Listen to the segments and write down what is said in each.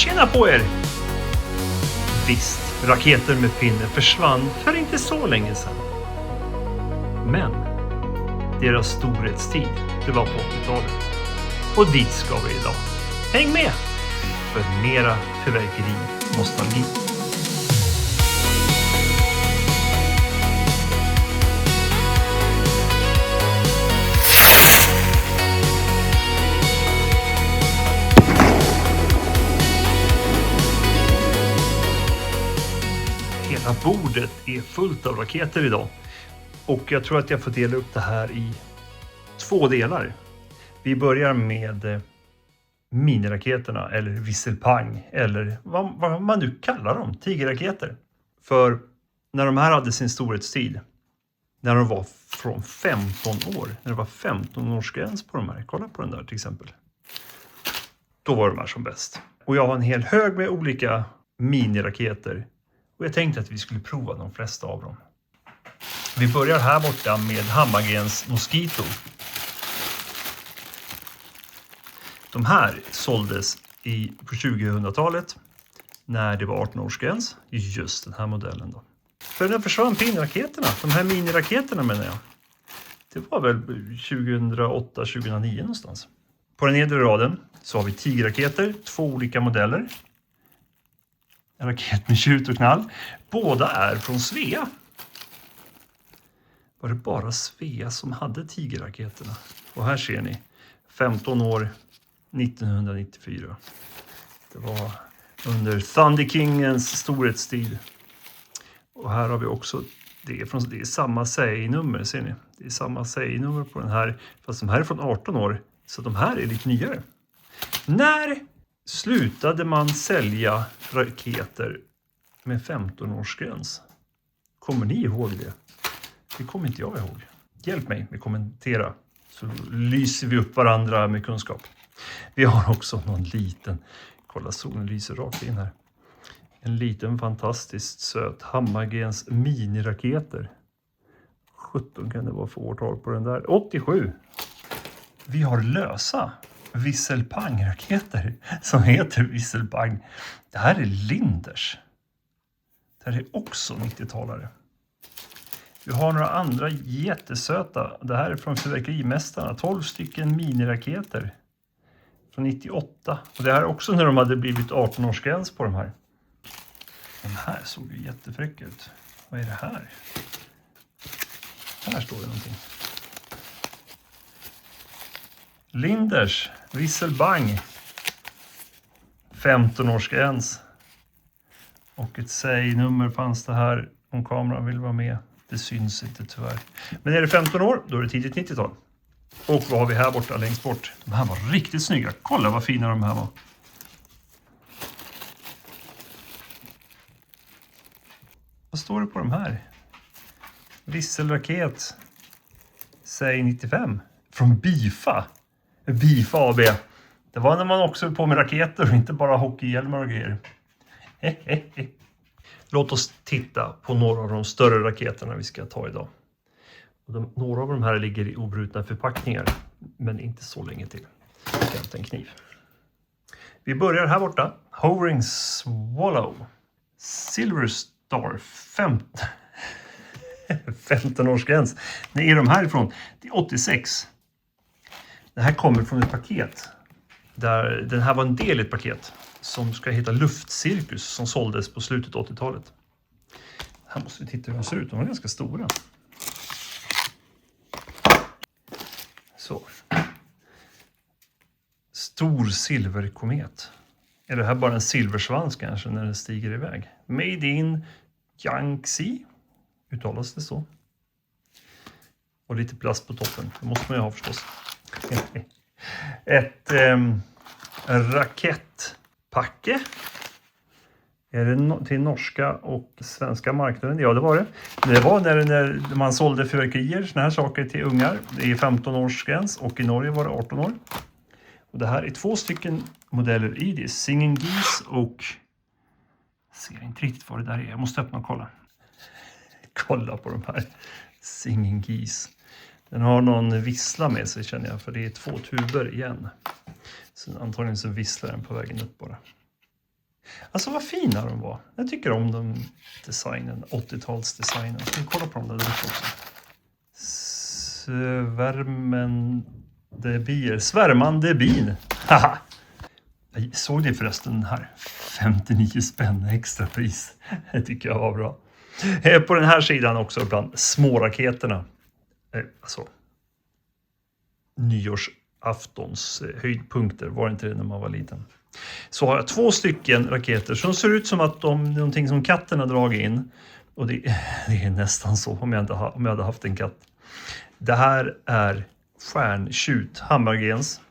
Tjena på er! Visst, raketer med pinne försvann för inte så länge sedan. Men deras storhetstid, det var på 80-talet. Och dit ska vi idag. Häng med! För mera fyrverkeri nostalgi. Hela bordet är fullt av raketer idag. Och jag tror att jag får dela upp det här i 2 delar. Vi börjar med miniraketerna eller visselpang eller vad man nu kallar dem, tigerraketer. För när de här hade sin storhetstid, när de var från 15 år, när det var 15-årsgräns på de här, kolla på den där till exempel. Då var de här som bäst. Och jag har en hel hög med olika miniraketer. Och jag tänkte att vi skulle prova de flesta av dem. Vi börjar här borta med Hammargrens Mosquito. De här såldes på 2000-talet när det var 18-årsgräns. Just den här modellen då. För den försvann pinraketerna, de här miniraketerna menar jag. Det var väl 2008-2009 någonstans. På den nedre raden så har vi tigerraketer, 2 olika modeller. En raket med tjut och knall. Båda är från Svea. Var det bara Svea som hade tigerraketerna? Och här ser ni. 15 år 1994. Det var under Thunder Kingens storhetstid. Och här har vi också det är samma serienummer, ser ni. Det är samma serienummer på den här. Fast de här är från 18 år. Så de här är lite nyare. När slutade man sälja raketer med 15-årsgräns? Kommer ni ihåg det? Det kommer inte jag ihåg. Hjälp mig med kommentera så lyser vi upp varandra med kunskap. Vi har också någon liten, kolla solen lyser rakt in här. En liten fantastiskt söt Hammargrens miniraketer. 17 kan det vara för årtal på den där. 87. Vi har lösa visselpang-raketer som heter visselpang. Det här är Linders. Det här är också 90-talare. Vi har några andra jättesöta. Det här är från Fyrverkerimästarna. 12 stycken miniraketer. Från 98. Och det här är också när de hade blivit 18-årsgräns på de här. Den här såg ju jättefräck ut. Vad är det här? Här står det någonting. Linders, visselbang. 15-årsgräns. Och ett säg-nummer fanns det här om kameran vill vara med. Det syns inte tyvärr. Men är det 15 år, då är det tidigt 90-tal. Och vad har vi här borta längst bort? De här var riktigt snygga. Kolla vad fina de här var. Vad står det på de här? Visselraket. Säg 95. Från Bifa. Bifa AB. Det var när man också var på med raketer och inte bara hockeyhjälmar och grejer. Låt oss titta på några av de större raketerna vi ska ta idag. Några av de här ligger i obrutna förpackningar. Men inte så länge till. Jag ska hämta en kniv. Vi börjar här borta. Hovering Swallow. Silver Star 15-årsgräns. Nej, är de härifrån? Det är 86. Det här kommer från ett paket. Den här var en del i ett paket. Som ska heta Luftcirkus. Som såldes på slutet av 80-talet. Här måste vi titta hur de ser ut. De var ganska stora. Så. Stor silverkomet. Är det här bara en silversvans kanske när den stiger iväg? Made in Yangtze. Uttalas det så. Och lite plast på toppen. Det måste man ju ha förstås. Ett raketpacke. Är det till norska och svenska marknaden? Ja, det var det. Det var när man sålde fyrverkerier, såna här saker till ungar. Det är 15-årsgräns och i Norge var det 18 år. Och det här är 2 stycken modeller i det. Singing Geese och... Jag ser inte riktigt vad det där är. Jag måste öppna och kolla. Kolla på de här. Singing Geese. Den har någon vissla med sig känner jag. För det är 2 tuber igen. Så antagligen så visslar den på vägen upp bara. Alltså vad fina de var. Jag tycker om de designen, 80-talsdesignen. Ska vi kolla på dem där också? Svärmande bin. Haha. Jag såg det förresten här. 59 spänn extra pris. Det tycker jag var bra. På den här sidan också bland småraketerna. Alltså nyårsaftons höjdpunkter, var det inte det när man var liten? Så har jag 2 stycken raketer som ser ut som att de någonting som katten har dragit in. Och det är nästan så om jag hade haft en katt. Det här är stjärntjut Hammargrens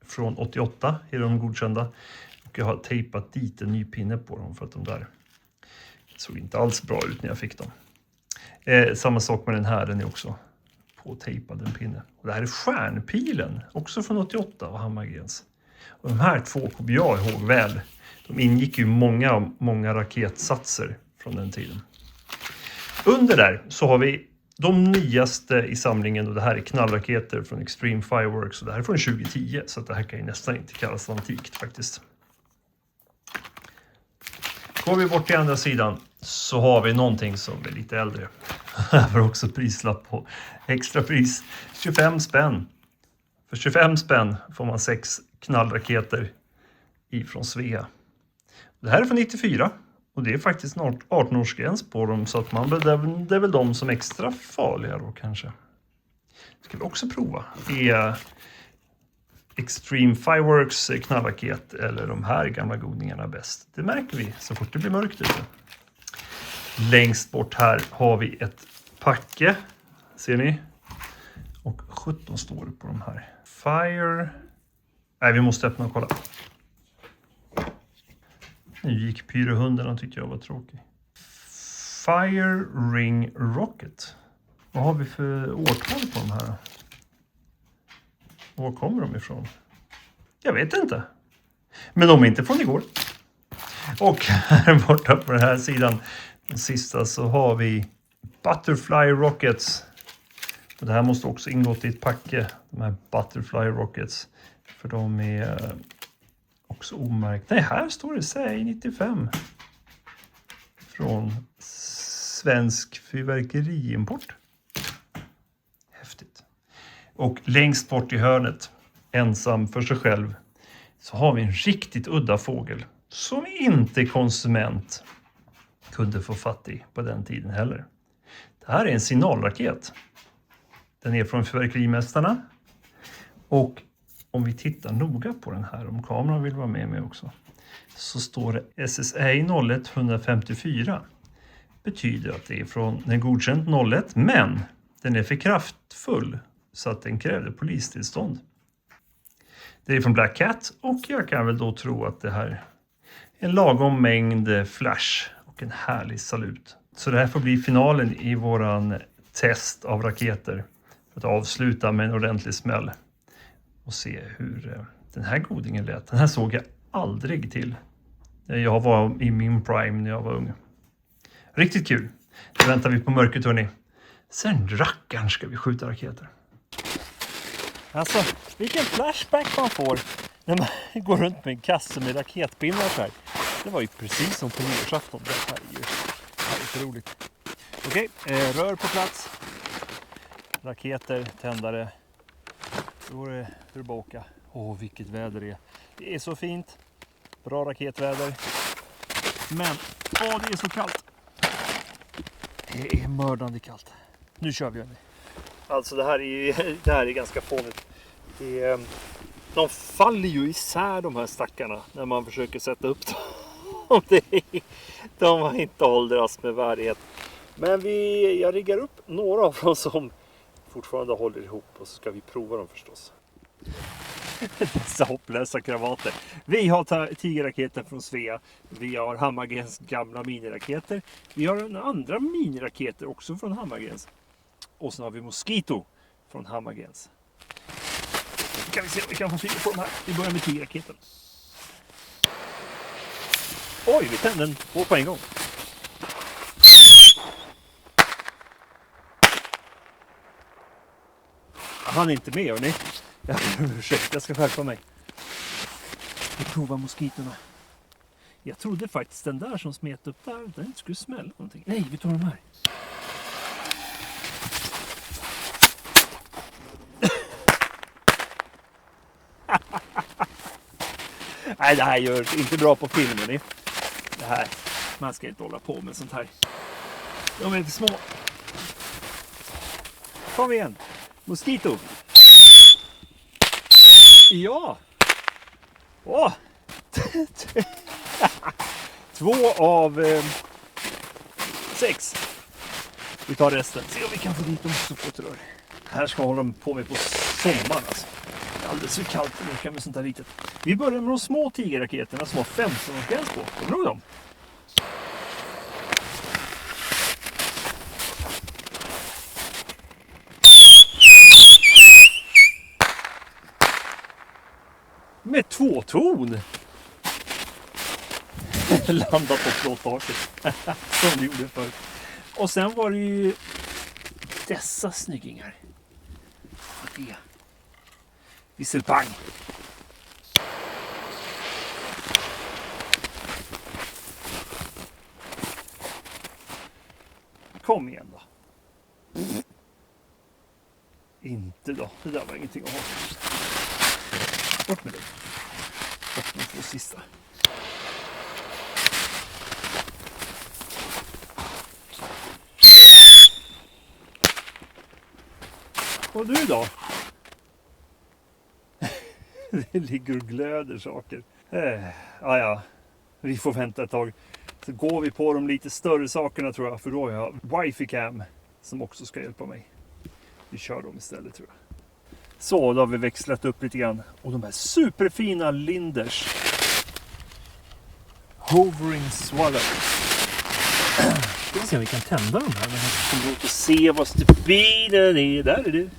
från 88 är de godkända. Och jag har tejpat dit en ny pinne på dem för att de där såg inte alls bra ut när jag fick dem. Samma sak med den här, den är också påtejpad en pinne. Och det här är stjärnpilen, också från 88 av Hammargrens. Och de här 2 kommer jag ihåg väl. De ingick ju många raketsatser från den tiden. Under där så har vi de nyaste i samlingen, och det här är knallraketer från Extreme Fireworks och det här är från 2010, så att det här kan ju nästan inte kallas antikt faktiskt. Går vi bort till andra sidan så har vi någonting som är lite äldre. Här var också prislapp på extra pris, 25 spänn. För 25 spänn får man 6 knallraketer ifrån Svea. Det här är från 94. Och det är faktiskt 18-årsgräns på dem, så att man det är väl de som är extra farliga då kanske. Ska vi också prova. Är Extreme Fireworks knallraket eller de här gamla godingarna bäst? Det märker vi så fort det blir mörkt ute. Längst bort här har vi ett packe. Ser ni? Och 17 står det på de här. Fire. Nej, vi måste öppna och kolla. Nu gick pyrohunden och tyckte jag var tråkig. Fire Ring Rocket. Vad har vi för årtal på de här? Var kommer de ifrån? Jag vet inte. Men de är inte från igår. Och här borta på den här sidan, den sista, så har vi Butterfly Rockets. Och det här måste också ingått i ett packe. De här Butterfly Rockets. För de är också omärkt. Nej, här står det säg 95. Från Svensk fyrverkeriimport. Häftigt. Och längst bort i hörnet, ensam för sig själv, så har vi en riktigt udda fågel. Som inte konsument kunde få fatt i på den tiden heller. Det här är en signalraket. Den är från Fyrverkerimästarna. Och om vi tittar noga på den här, om kameran vill vara med mig också, så står det SSA 0154. Betyder att det är från den godkänt 01, men den är för kraftfull så att den krävde polistillstånd. Det är från Black Cat och jag kan väl då tro att det här är en lagom mängd flash och en härlig salut. Så det här får bli finalen i våran test av raketer. För att avsluta med en ordentlig smäll. Och se hur den här godingen lät. Den här såg jag aldrig till. Jag var i min prime när jag var ung. Riktigt kul. Nu väntar vi på mörkret, hörni. Sen rackarn ska vi skjuta raketer. Alltså, vilken flashback man får när man går runt med en kasse med raketpinnar så här. Det var ju precis som på nyårsafton. Det här är för roligt. Okej, rör på plats. Raketer, tändare. Då är det för att åka. Åh, vilket väder det är. Det är så fint. Bra raketväder. Men, det är så kallt. Det är mördande kallt. Nu kör vi. Alltså det här är ganska fånigt. De faller ju isär de här stackarna när man försöker sätta upp dem. De har inte åldrats med värdighet. Men jag riggar upp några av dem som fortfarande håller ihop och så ska vi prova dem förstås. Dessa hopplösa kravater. Vi har tigerraketer från Svea. Vi har Hammargrens gamla miniraketer. Vi har andra miniraketer också från Hammargrens. Och så har vi Mosquito från Hammargrens. Nu kan vi se om vi kan få fyra på de här. Vi börjar med tigerraketen. Oj, vi tände den på en gång. Han är inte med, hörni. Ursäkta, jag ska skärpa mig. Vi provar moskitorna. Jag trodde faktiskt den där som smet upp där, den inte skulle smälla någonting. Nej, vi tar de här. Nej, det här gör inte bra på filmen. Det här, man ska inte hålla på med sånt här. De är inte små. Kom igen. Mosquito. Ja. Åh. 2 av 6. Vi tar resten. Se om vi kan få dit dem så på ett rör. Här ska hålla dem på med på sommaren alltså. Det är alldeles för kallt att leka med sånt här litet. Vi börjar med de små tigerraketerna som har 15-årsgräns på. Kommer du ihåg dem? Med 2 ton. Landa på plåttaket. Som vi gjorde förr. Och sen var det ju dessa snyggingar. Vad är det? Visselpang. Kom igen då. Inte då. Det där var ingenting att ha. Bort med det. Bort med 2 sista. Och du då? Det ligger och glöder saker. Ja. Vi får vänta ett tag. Så går vi på de lite större sakerna tror jag. För då har jag Wifi Cam som också ska hjälpa mig. Vi kör dem istället tror jag. Så, då har vi växlat upp lite grann. Och de här superfina Linders. Hovering Swallow. Ska vi se om vi kan tända de här. Men jag kan gå och se vad stupiden är. Där är det.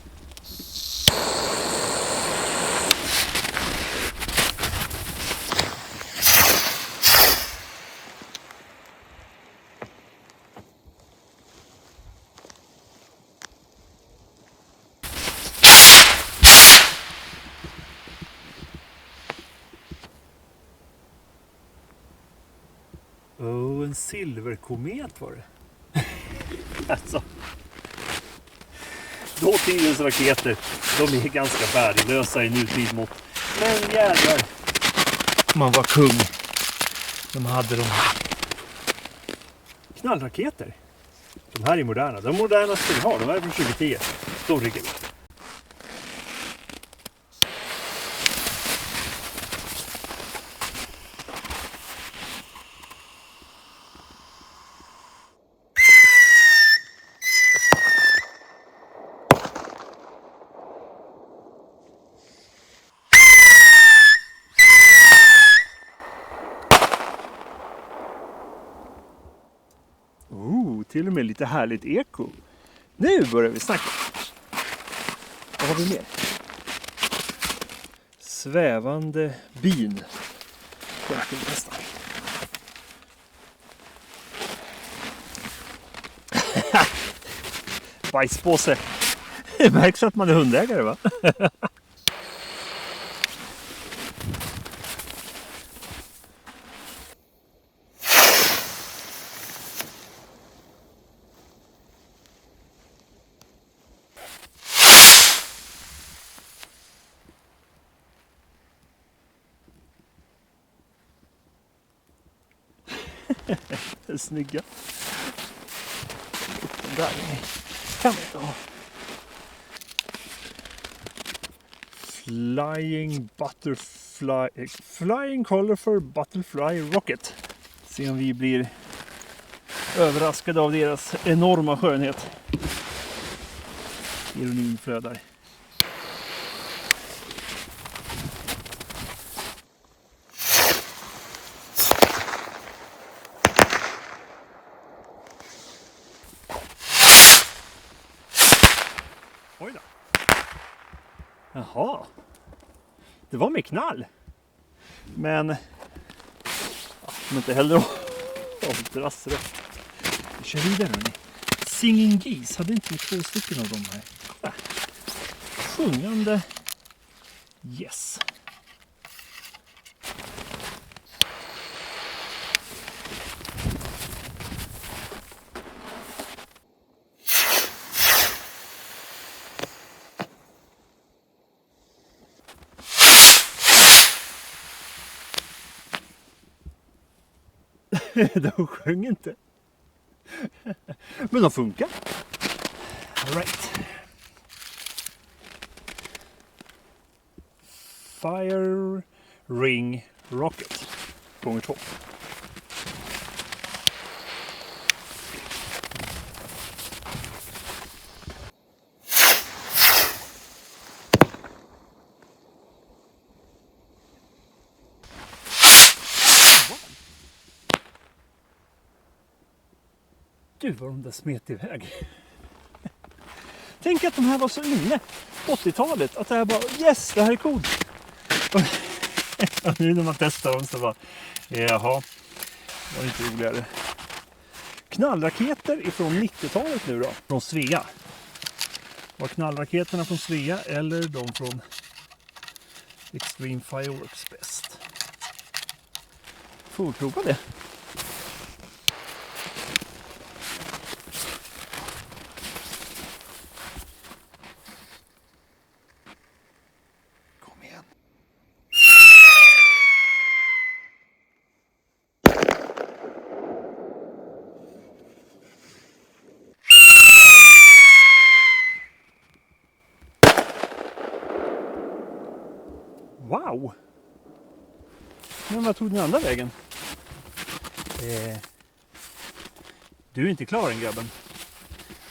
En silverkomet var det. Alltså. Dåtidens raketer, de är ganska värdelösa i nutid mått. Men jävlar. Man var kung. De hade de här. Knallraketer. De här är moderna. De modernaste vi har, de här är från 2010. De riggar vi. Till och med lite härligt eko. Nu börjar vi snacka. Vad har vi mer? Svävande bin. Nästan. Bajspåse. Det märks att man är hundägare va? Det är snygga. Den där kan vi inte ha. Flying Colorful Butterfly Rocket. Se om vi blir överraskade av deras enorma skönhet. Ironin flödar. Oj då. Jaha. Det var med knall. Men ja, inte heller avdras rätt. Vi kör vidare hörni. Singing Geese. Hade inte 2 stycken av dem här. Kolla. Sjungande. Yes. De sjöng inte. Men de funkar. All right. Fire Ring Rocket gånger 2. Gud vad de där smet iväg. Tänk att de här var så inne på 80-talet. Att det här bara, yes, det här är coolt. Och nu när man testar dem så bara, jaha, det var inte roligare. Knallraketer ifrån 90-talet nu då, från Svea. Var knallraketerna från Svea eller de från Extreme Fireworks bäst? Får vi prova det. Kom igen. Wow! Men vad tog den andra vägen? Du är inte klar än, grabben.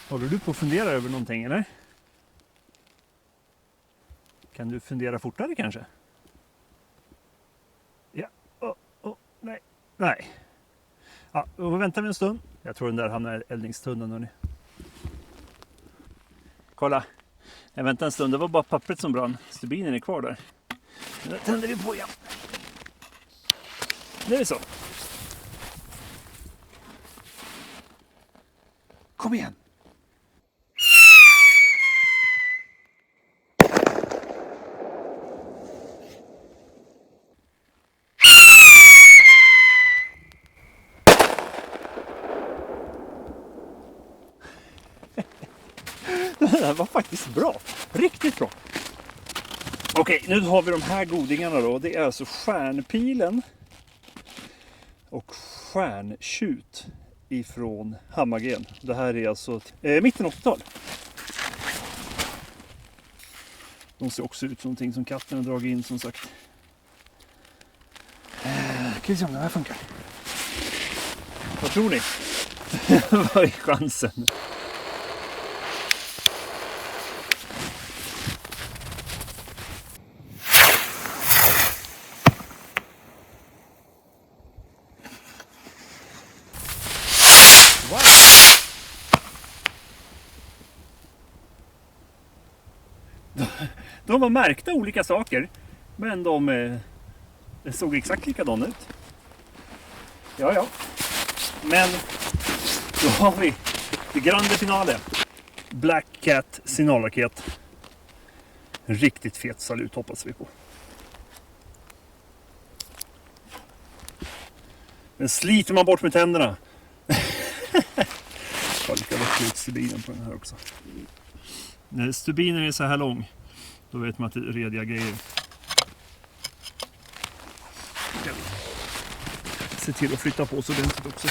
Håller du på att fundera över någonting eller? Kan du fundera fortare kanske? Ja, nej. Nej. Ja, då väntar vi en stund. Jag tror den där hamnar i eldningstunneln, hörni. Kolla. Jag väntar en stund, det var bara pappret som brann. Stubinen är kvar där. Nu tänder vi på igen. Nu är det så. Kom igen. Det här var faktiskt bra. Riktigt bra. Okej, nu har vi de här godingarna då. Det är alltså stjärnpilen och stjärntjut ifrån Hammargren. Det här är alltså mitten 80-tal. De ser också ut som någonting som katten har dragit in, som sagt. Kan vi se om det här funkar. Vad tror ni? Vad är chansen? De var märkta olika saker, men de såg exakt likadana ut. Ja. Men då har vi det grande finale. Black Cat signalraket. En riktigt fet salut hoppas vi på. Men sliter man bort med tänderna. Jag lika veckla ut stubinen på den här också. När stubinen är så här lång, då vet man att det är rediga grejer. Se till att flytta på så ordentligt också.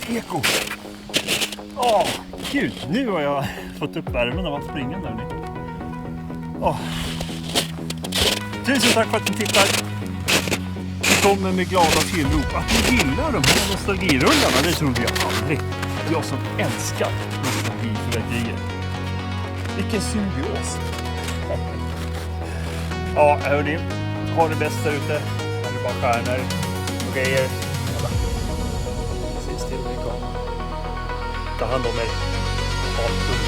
Eko. Gud, nu har jag fått upp värmen av att springa där nu. Tusen tack för att ni tittar. kommer med glada tillrop. Att ni gillar de här nostalgirullarna, det trodde jag aldrig. Jag som älskar nostalgifyrverkerier. Vilken symbios. Ja, hörni. Ha det bäst där ute. Ha det bara stjärnor och grejer. Precis till mig. Ta hand om er. Ha det.